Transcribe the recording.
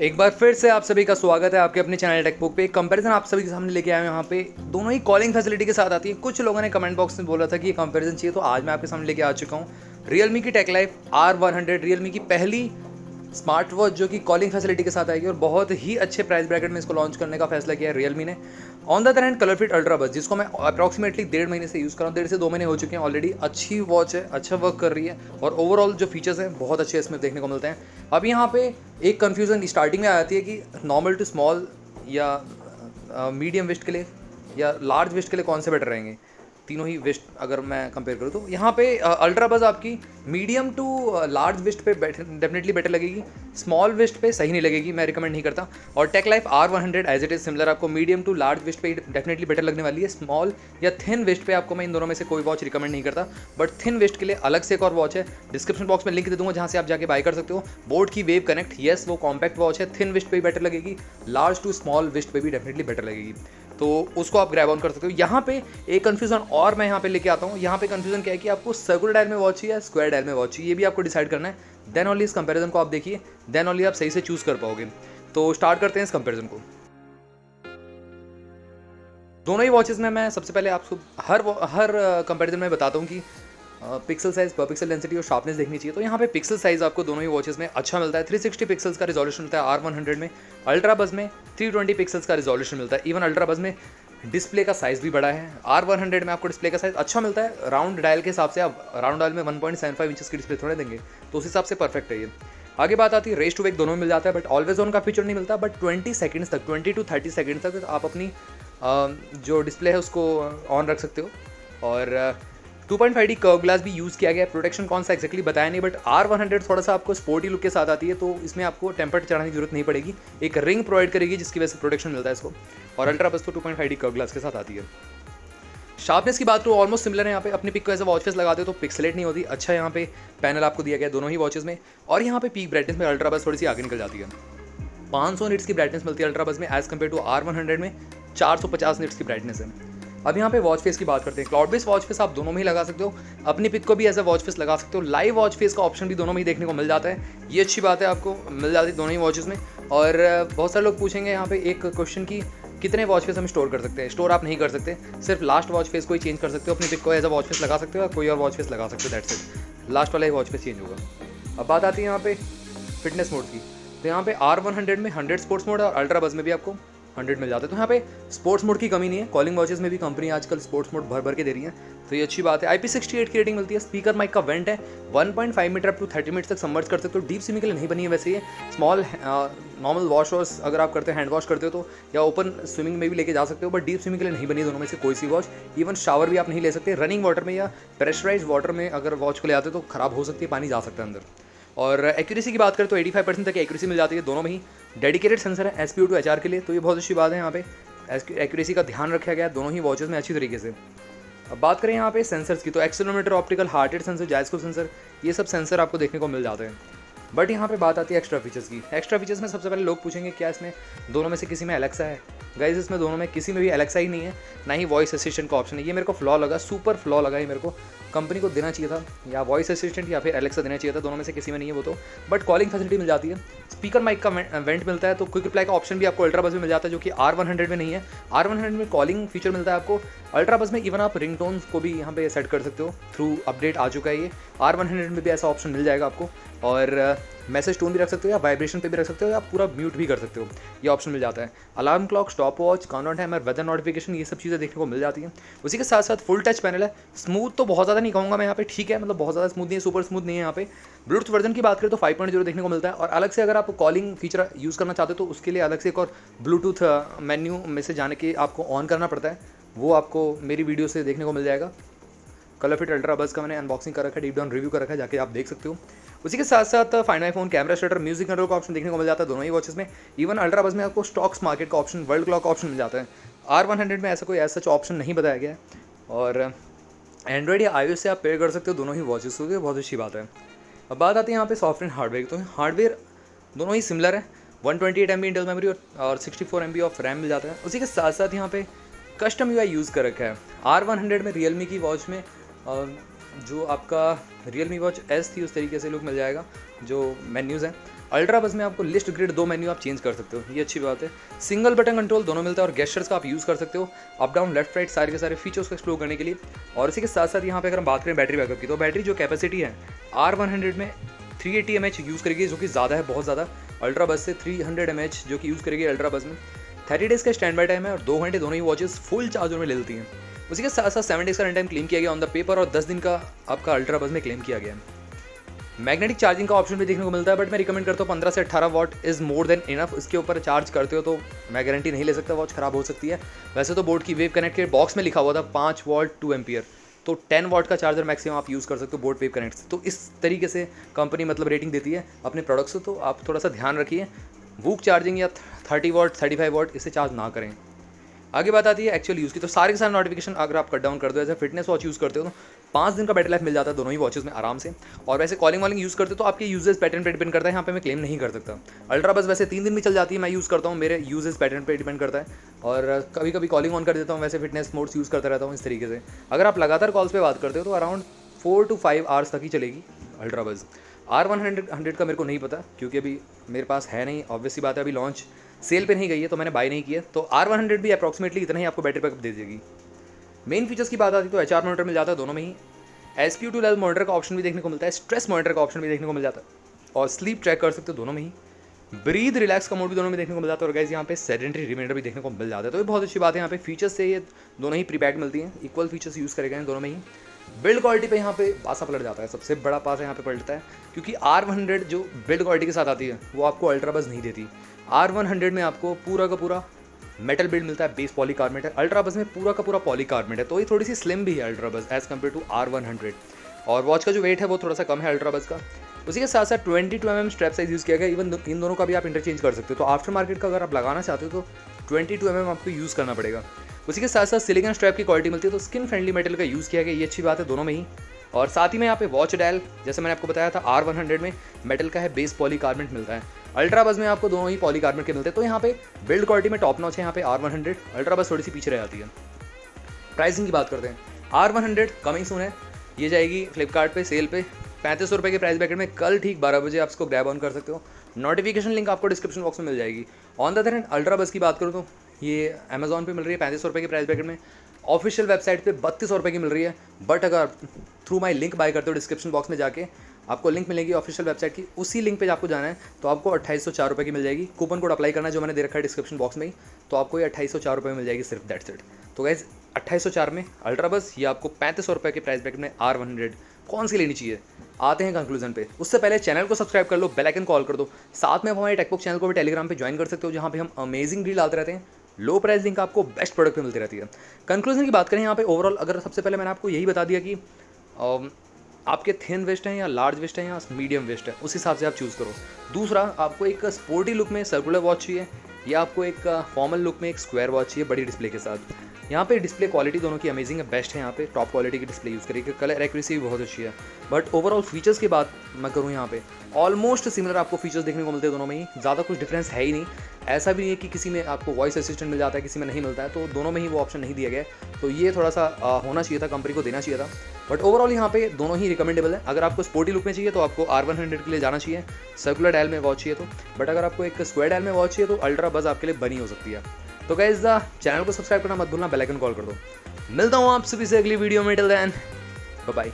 एक बार फिर से आप सभी का स्वागत है आपके अपने चैनल टेकबुक पे। एक कंपैरिजन आप सभी के सामने लेके आए हैं। यहाँ पे दोनों ही कॉलिंग फैसिलिटी के साथ आती है। कुछ लोगों ने कमेंट बॉक्स में बोला था कि ये कंपैरिजन चाहिए, तो आज मैं आपके सामने लेके आ चुका हूँ रियलमी की टेक लाइफ R100, रियलमी की पहली स्मार्ट वॉच जो कि कॉलिंग फैसिलिटी के साथ आएगी और बहुत ही अच्छे प्राइस ब्रैकेट में इसको लॉन्च करने का फैसला किया है रियलमी ने। On the other hand colour fit ultra बस, जिसको मैं अप्रॉक्सीमेटली 1.5 महीने से यूज़ कर रहा हूँ, 1.5 से 2 महीने हो चुके हैं ऑलरेडी। अच्छी वॉच है, अच्छा वर्क कर रही है और ओवरऑल जो फीचर्स हैं बहुत अच्छे इसमें देखने को मिलते हैं। अब यहाँ पे एक कन्फ्यूज़न स्टार्टिंग में आ जाती है कि नॉर्मल टू स्मॉल या मीडियम वेस्ट के लिए या लार्ज वेस्ट के लिए कौन से बेटर रहेंगे। तीनों ही वेस्ट अगर मैं कंपेयर करूँ तो यहाँ पे अल्ट्रा बज़ आपकी मीडियम टू लार्ज वेस्ट पे डेफिनेटली बेटर लगेगी, स्मॉल वेस्ट पे सही नहीं लगेगी, मैं रिकमेंड नहीं करता। और tech life R100 as it is similar आपको मीडियम टू लार्ज वेस्ट पे डेफिनेटली बेटर लगने वाली है। स्मॉल या थिन वेस्ट पे आपको मैं इन दोनों में से कोई वॉच रिकमेंड नहीं करता, बट थिन वेस्ट के लिए अलग से एक और वॉच है, डिस्क्रिप्शन बॉक्स में लिंक दे दूँगा जहाँ से आप जाके बाय कर सकते हो। बोट की वेव कनेक्ट, येस वो कॉम्पैक्ट वॉच है, थिन वेस्ट पे भी बेटर लगेगी, लार्ज टू स्मॉल वेस्ट पे भी डेफिनेटली बेटर लगेगी, तो उसको आप ग्रैब ऑन कर सकते हो। यहाँ पे एक कन्फ्यूजन और मैं यहाँ पे लेके आता हूँ। यहाँ पे कन्फ्यूजन क्या है कि आपको सर्कुलर डायल में वॉच चाहिए या स्क्वायर डायल में वॉच चाहिए, ये भी आपको डिसाइड करना है। देन ओनली इस कंपैरिजन को आप देखिए, देन ओनली आप सही से चूज कर पाओगे। तो स्टार्ट करते हैं इस कंपैरिजन को। दोनों ही वॉचेस में मैं सबसे पहले आपको हर कंपैरिजन में बताता हूँ कि पिक्सल साइज, पर पिक्सल डेंसिटी और शार्पनेस देखनी चाहिए। तो यहाँ पे पिक्सल साइज आपको दोनों ही वॉचेस में अच्छा मिलता है। 360 पिक्सल्स का रिजोल्यूशन मिलता है R100 में, अल्ट्रा बज़ में 320 पिक्सल्स का रिजोल्यूशन मिलता है। इवन अल्ट्रा बज़ में डिस्प्ले का साइज़ भी बड़ा है। R100 में आपको डिस्प्ले का साइज़ अच्छा मिलता है। राउंड डायल के हिसाब से आप राउंड डायल में 1.75 इंचेस की डिस्प्ले थोड़े देंगे, तो उस हिसाब से परफेक्ट है ये। आगे बात आती है रेस टू वेक, दोनों में मिल जाता है, बट ऑलवेज ऑन का फीचर नहीं मिलता। बट 20 सेकंड्स तक, 20 टू 30 सेकंड तक आप अपनी जो डिस्प्ले है उसको ऑन रख सकते हो। और 2.5D कर्व ग्लास भी यूज़ किया गया है। प्रोटेक्शन कौन सा एक्जैक्टली बताया नहीं, बट R100 थोड़ा सा आपको स्पोर्टी लुक के साथ आती है, तो इसमें आपको टेम्पर चढ़ाने की जरूरत नहीं पड़ेगी। एक रिंग प्रोवाइड करेगी जिसकी वजह से प्रोटेक्शन मिलता है इसको। और अल्ट्रा बस तो 2.5D कर्व ग्लास के साथ आती है। शार्पनेस की बात तो ऑलमोस्ट सिमिलर है। यहाँ पे अपनी पिक को ऐसे वॉच फेस लगाते हो तो पिक्सलेट नहीं होती। अच्छा यहाँ पे पैनल आपको दिया गया है दोनों ही वॉचेस में। और यहाँ पे पीक ब्राइटनेस में अल्ट्रा बस थोड़ी सी आगे निकल जाती है। 500 निट्स की ब्राइटनेस मिलती है अल्ट्रा बस में, एज कम्पेयर टू R100 में 450 निट्स की ब्राइटनेस है। अब यहाँ पे वॉच फेस की बात करते हैं। क्लाउड बेस्ड वॉच फेस आप दोनों में ही लगा सकते हो, अपनी पिक को भी एज अ वॉच फेस लगा सकते हो। लाइव वॉच फेस का ऑप्शन भी दोनों में ही देखने को मिल जाता है, ये अच्छी बात है, आपको मिल जाती है दोनों ही वॉचेस में। और बहुत सारे लोग पूछेंगे यहाँ पे एक क्वेश्चन की कितने वॉच फेस हम स्टोर कर सकते हैं। स्टोर आप नहीं कर सकते, सिर्फ लास्ट वॉच फेस को ही चेंज कर सकते हो। अपनी पिक को एज अ वॉच फेस लगा सकते हो या कोई और वॉच फेस लगा सकते हो, दैट्स इट। लास्ट वाला ही वॉच फेस चेंज होगा। अब बात आती है यहाँ पे फिटनेस मोड की। तो यहाँ पे R100 में 100 स्पोर्ट्स मोड है और अल्ट्रा बज़ में भी आपको 100 मिल जाता है। तो यहाँ पे स्पोर्ट्स मोड की कमी नहीं है। कॉलिंग वॉचेस में भी कंपनी आजकल स्पोर्ट्स मोड भर भर के दे रही है, तो ये अच्छी बात है। IP68 की रेटिंग मिलती है। स्पीकर माइक का वेंट है, 1.5 मीटर अप टू 30 मीटर तक सबमर्ज कर सकते हो। डीप स्विमिंग के लिए नहीं बनी है वैसे ये। स्मॉल नॉर्मल वॉश अगर आप करते हो, हैंड वॉश करते हो तो, या ओपन स्विमिंग में भी लेके जा सकते हो, बट डीप स्विमिंग के लिए नहीं बनी है दोनों में से कोई सी वॉच। इवन शावर भी आप नहीं ले सकते। रनिंग वाटर में या प्रेशराइज वाटर में अगर वॉच को ले आते हो तो खराब हो सकती है, पानी जा सकता है अंदर। और एक्यूरेसी की बात करें तो 85% तक एक्यूरेसी मिल जाती है दोनों में ही। डेडिकेटेड सेंसर है SPO टू HR के लिए, तो ये बहुत अच्छी बात है। यहाँ पे एक्यूरेसी का ध्यान रखा गया है दोनों ही वॉचेस में अच्छी तरीके से। अब बात करें यहाँ पे सेंसर्स की, तो accelerometer, optical, heart rate sensor, जायस्कोप sensor, ये सब सेंसर आपको देखने को मिल जाते हैं। बट यहाँ पे बात आती है एक्स्ट्रा फीचर्स की। एक्स्ट्रा फीचर्स में सबसे पहले लोग पूछेंगे क्या इसमें दोनों में से किसी में एलेक्सा है। गाइस इसमें दोनों में किसी में भी एलेक्सा ही नहीं है, ना ही वॉइस असिस्टेंट का ऑप्शन है। ये मेरे को फ्लॉ लगा, सुपर फ्लॉ लगा। ये मेरे को कंपनी को देना चाहिए था, या वॉइस असिस्टेंट या फिर एलेक्सा देना चाहिए था, दोनों में से किसी में नहीं है वो तो। बट कॉलिंग फैसिलिटी मिल जाती है। स्पीकर माइक का वेंट मिलता है, तो क्विक रिप्लाई का ऑप्शन भी आपको अल्ट्रा बज़ में मिल जाता है, जो कि R100 में नहीं है। R100 में कॉलिंग फीचर मिलता है आपको, अल्ट्रा बज़ में इवन आप रिंगटोन्स को भी यहाँ पे सेट कर सकते हो। थ्रू अपडेट आ चुका है ये। R100 में भी ऐसा ऑप्शन मिल जाएगा आपको। और मैसेज टोन भी रख सकते हो या वाइब्रेशन पे भी रख सकते हो, या पूरा म्यूट भी कर सकते हो, ये ऑप्शन मिल जाता है। Alarm clock, stop watch, countdown timer, weather notification, ये सब चीज़ें देखने को मिल जाती हैं। उसी के साथ साथ फुल टच पैनल है। स्मूथ तो बहुत ज़्यादा नहीं कहूँगा मैं यहाँ पे, ठीक है, मतलब बहुत ज़्यादा स्मूथ नहीं है, सुपर स्मूथ नहीं है यहाँ पे। ब्लूटूथ वर्जन की बात करें तो 5.0 देखने को मिलता है। और अलग से अगर आप कॉलिंग फीचर यूज़ करना चाहते हो तो उसके लिए अलग से एक और ब्लूटूथ मेन्यू में से जाने के आपको ऑन करना पड़ता है, वो आपको मेरी वीडियो से देखने को मिल जाएगा। कलर फिट अल्ट्रा बज़ का मैंने अनबॉक्सिंग कर रखा है, डीप डाउन रिव्यू कर रखा है, जाके आप देख सकते हो। उसी के साथ साथ find my phone, camera shutter, music control का ऑप्शन देखने को मिल जाता है दोनों ही वॉचेस में। इवन अल्ट्रा बज़ में आपको स्टॉक्स मार्केट का ऑप्शन, वर्ल्ड क्लॉक ऑप्शन मिल जाता है। R100 में ऐसा कोई ऐसा ऑप्शन नहीं बताया गया है। और एंड्रॉइड या iOS से आप पेयर कर सकते हो दोनों ही वॉचेस को, बहुत अच्छी बात है। अब बात आती है यहाँ पे सॉफ्टवेयर हार्डवेयर। तो हार्डवेयर दोनों ही सिमिलर है। 128 MB इंटेल मेमोरी और 64 MB ऑफ रैम मिल जाता है। उसी के साथ साथ यहाँ पे कस्टम UI यूज़ कर रखा है। R100 में रियलमी की वॉच में जो आपका रियलमी वॉच S थी उस तरीके से लुक मिल जाएगा, जो मेन्यूज़ हैं। अल्ट्रा बस में आपको लिस्ट ग्रिड 2 मेन्यू आप चेंज कर सकते हो, ये अच्छी बात है। सिंगल बटन कंट्रोल दोनों मिलता है और गेस्चर्स का आप यूज़ कर सकते हो अप डाउन लेफ्ट राइट सारे के सारे फीचर्स को एक्सप्लोर करने के लिए। और इसी के साथ साथ यहाँ पे अगर हम बात करें बैटरी बैकअप की, तो बैटरी जो कैपेसिटी है R100 में 380 mAh यूज़ करेगी, जो कि ज़्यादा है, बहुत ज़्यादा। अल्ट्रा बस से 300 mAh जो कि यूज़ करेगी अल्ट्रा बस में। 30 डेज़ का स्टैंड बाय टाइम है और 2 घंटे दोनों ही वॉचेस फुल चार्जर में ले लेती हैं। उसी के साथ साथ 7 डेज़ का रन टाइम क्लेम किया गया ऑन द पेपर और 10 दिन का आपका अल्ट्रा बस में क्लेम किया गया है। मैग्नेटिक चार्जिंग का ऑप्शन भी देखने को मिलता है, बट मैं रिकमेंड करता हूँ 15 से 18 what is more than enough. इसके ऊपर चार्ज करते हो तो मैं गारंटी नहीं ले सकता, वॉच ख़राब हो सकती है। वैसे तो बोर्ड की वेव कनेक्ट के बॉक्स में लिखा हुआ था 5 वॉट 2 एम्पियर, तो 10 वॉट का चार्जर मैक्सिमम आप यूज़ कर सकते हो बोर्ड वेव कनेक्ट से। तो इस तरीके से कंपनी मतलब रेटिंग देती है अपने प्रोडक्ट से, तो आप थोड़ा सा ध्यान रखिए। वूक चार्जिंग या 30 वॉट 35 वॉट इससे चार्ज ना करें। आगे बात आती है एक्चुअल यूज़ की, तो सारे के सारे नोटिफिकेशन अगर आप कट डाउन कर दो, as a fitness watch use करते हो तो 5 दिन का बैटरी लाइफ मिल जाता है दोनों ही वॉचेस में आराम से। और वैसे कॉलिंग वॉलिंग यूज़ करते हो तो आपके यूजेस पैटर्न पे डिपेंड करता है, यहाँ पे मैं क्लेम नहीं कर सकता। अल्ट्रा बस वैसे 3 दिन में चल जाती है, मैं यूज़ करता हूँ, मेरे यूजेस पैटर्न पे डिपेंड करता है। और कभी कभी कॉलिंग ऑन कर देता हूँ, वैसे फिटनेस मोड्स यूज़ करता रहता हूँ इस तरीके से। अगर आप लगातार कॉल्स पर बात करते हो तो अराउंड 4 to 5 आवर्स तक ही चलेगी अल्ट्रा बस। R100 का मेरे को नहीं पता, क्योंकि अभी मेरे पास है नहीं, ऑब्वियसली बात है, अभी लॉन्च सेल पे नहीं गई है तो मैंने बाय नहीं किया। तो R100 भी अप्रॉक्सीमेटली इतना ही आपको बैटरी बैकअप दे देगी। मेन फीचर्स की बात आती तो HR मॉनिटर मिल जाता है दोनों में ही। SPO2 लेवल मॉनिटर का ऑप्शन भी देखने को मिलता है, स्ट्रेस मॉनिटर का ऑप्शन भी देखने को मिल जाता है और स्लीप ट्रैक कर सकते हो दोनों में ही। ब्रीथ रिलैक्स का मोड भी दोनों में देखने को मिल जाता है और गाइस यहाँ पे सेडेंटरी रिमाइंडर भी देखने को मिल जाता है, तो ये बहुत अच्छी बात है। यहाँ पे फीचर्स से ये दोनों ही प्रीपैक्ड मिलती हैं, इक्वल फीचर्स यूज़ करे गए हैं दोनों में ही। बिल्ड क्वालिटी पे यहाँ पे पासा पलट जाता है, सबसे बड़ा पासा यहाँ पे पलटता है, क्योंकि R100 जो बिल्ड क्वालिटी के साथ आती है वो आपको अल्ट्रा बस नहीं देती। R100 में आपको पूरा का पूरा मेटल बिल्ड मिलता है, बेस पॉलीकार्बोनेट है। अल्ट्रा बस में पूरा का पूरा पॉलीकार्बोनेट है, तो ये थोड़ी सी स्लिम भी है अल्ट्रा बस एज़ कम्पेयर टू R100। और वॉच का जो वेट है वो थोड़ा सा कम है अल्ट्रा बस का। उसी के साथ साथ 22 mm स्ट्रैप साइज यूज़ किया गया, इवन इन दोनों का भी आप इंटरचेंज कर सकते हो। तो आफ्टर मार्केट का अगर आप लगाना चाहते हो तो 22 mm आपको यूज़ करना पड़ेगा। उसी के साथ साथ सिलिकॉन स्ट्रैप की क्वालिटी मिलती है, तो स्किन फ्रेंडली मेटल का यूज़ किया गया, ये अच्छी बात है दोनों में ही। और साथ ही में यहाँ पे वॉच डायल, जैसे मैंने आपको बताया था R100 में मेटल का है, बेस पॉलीकार्बोनेट मिलता है। अल्ट्रा बस में आपको दोनों ही पॉलीकार्बोनेट के मिलते हैं, तो यहाँ पे बिल्ड क्वालिटी में टॉप नॉच है यहाँ पे R100। अल्ट्रा बस थोड़ी सी पीछे रह जाती है। प्राइसिंग की बात करते हैं, R100 कमिंग सून है, ये जाएगी फ्लिपकार्ट पे सेल पे 3500 रुपये के प्राइस ब्रैकेट में। कल ठीक 12 बजे आप इसको ग्रैब ऑन कर सकते हो। नोटिफिकेशन लिंक आपको डिस्क्रिप्शन बॉक्स में मिल जाएगी। On the other hand ultra बस की बात करूँ तो ये अमेजॉन पे मिल रही है 3500 रुपये के प्राइस ब्रैकेट में। ऑफिशियल वेबसाइट पे 3200 रुपये की मिल रही है, बट अगर थ्रू माई लिंक बाय करते हो डिस्क्रिप्शन बॉक्स में जाके आपको लिंक मिलेगी ऑफिशियल वेबसाइट की, उसी लिंक पे आपको जाना है तो आपको 2804 रुपये की मिल जाएगी। कूपन कोड अप्लाई करना है जो मैंने दे रखा है डिस्क्रिप्शन बॉक्स में ही, तो आपको ये 2804 रुपये में मिल जाएगी सिर्फ, दैट्स इट। तो गाइज 2804 में अल्ट्रा बस, ये आपको 3500 रुपये के प्राइस ब्रैकेट में R100 कौन सी लेनी चाहिए। आते हैं कंक्लूजन पे, उससे पहले चैनल को सब्सक्राइब कर लो, बेल आइकन कॉल कर दो। साथ में आप हमारे टेकबुक चैनल को भी टेलीग्राम पे ज्वाइन कर सकते हो, जहाँ पे हम अमेजिंग डील डालते रहते हैं। लो प्राइस लिंक आपको बेस्ट प्रोडक्ट पे मिलती रहती है। कंक्लूजन की बात करें यहाँ पे ओवरऑल, अगर सबसे पहले मैंने आपको यही बता दिया कि आपके थिन वेस्ट हैं या लार्ज वेस्ट हैं या मीडियम वेस्ट है, उस हिसाब से आप चूज़ करो। दूसरा, आपको एक स्पोर्टी लुक में सर्कुलर वॉच चाहिए या आपको एक फॉर्मल लुक में एक स्क्वायर वॉच चाहिए बड़ी डिस्प्ले के साथ। यहाँ पे डिस्प्ले क्वालिटी दोनों की अमेजिंग है, बेस्ट है। यहाँ पे टॉप क्वालिटी की डिस्प्ले यूज़ करेगी, कलर एक्यूरेसी भी बहुत अच्छी है। बट ओवरऑल फीचर्स की बात मैं करूँ, यहाँ पे ऑलमोस्ट सिमिलर आपको फीचर्स देखने को मिलते हैं दोनों में ही, ज़्यादा कुछ डिफरेंस है ही नहीं। ऐसा भी नहीं है कि किसी में आपको वॉइस असिस्टेंट मिल जाता है, किसी में नहीं मिलता है, तो दोनों में ही वो ऑप्शन नहीं दिया गया है। तो ये थोड़ा सा होना चाहिए था, कंपनी को देना चाहिए था। बट ओवरऑल यहाँ पे दोनों ही रिकमेंडेबल है। अगर आपको स्पोर्टी लुक में चाहिए तो आपको R100 के लिए जाना चाहिए, सर्कुलर डायल में वॉच चाहिए तो। बट अगर आपको एक स्क्वायर डायल में वॉच चाहिए तो अल्ट्रा बस आपके लिए बनी हो सकती है। तो गाइस चैनल को सब्सक्राइब करना मत भूलना, बेल आइकन कॉल कर दो। मिलता हूँ आप सभी से अगली वीडियो में, टिल देन बाय बाय।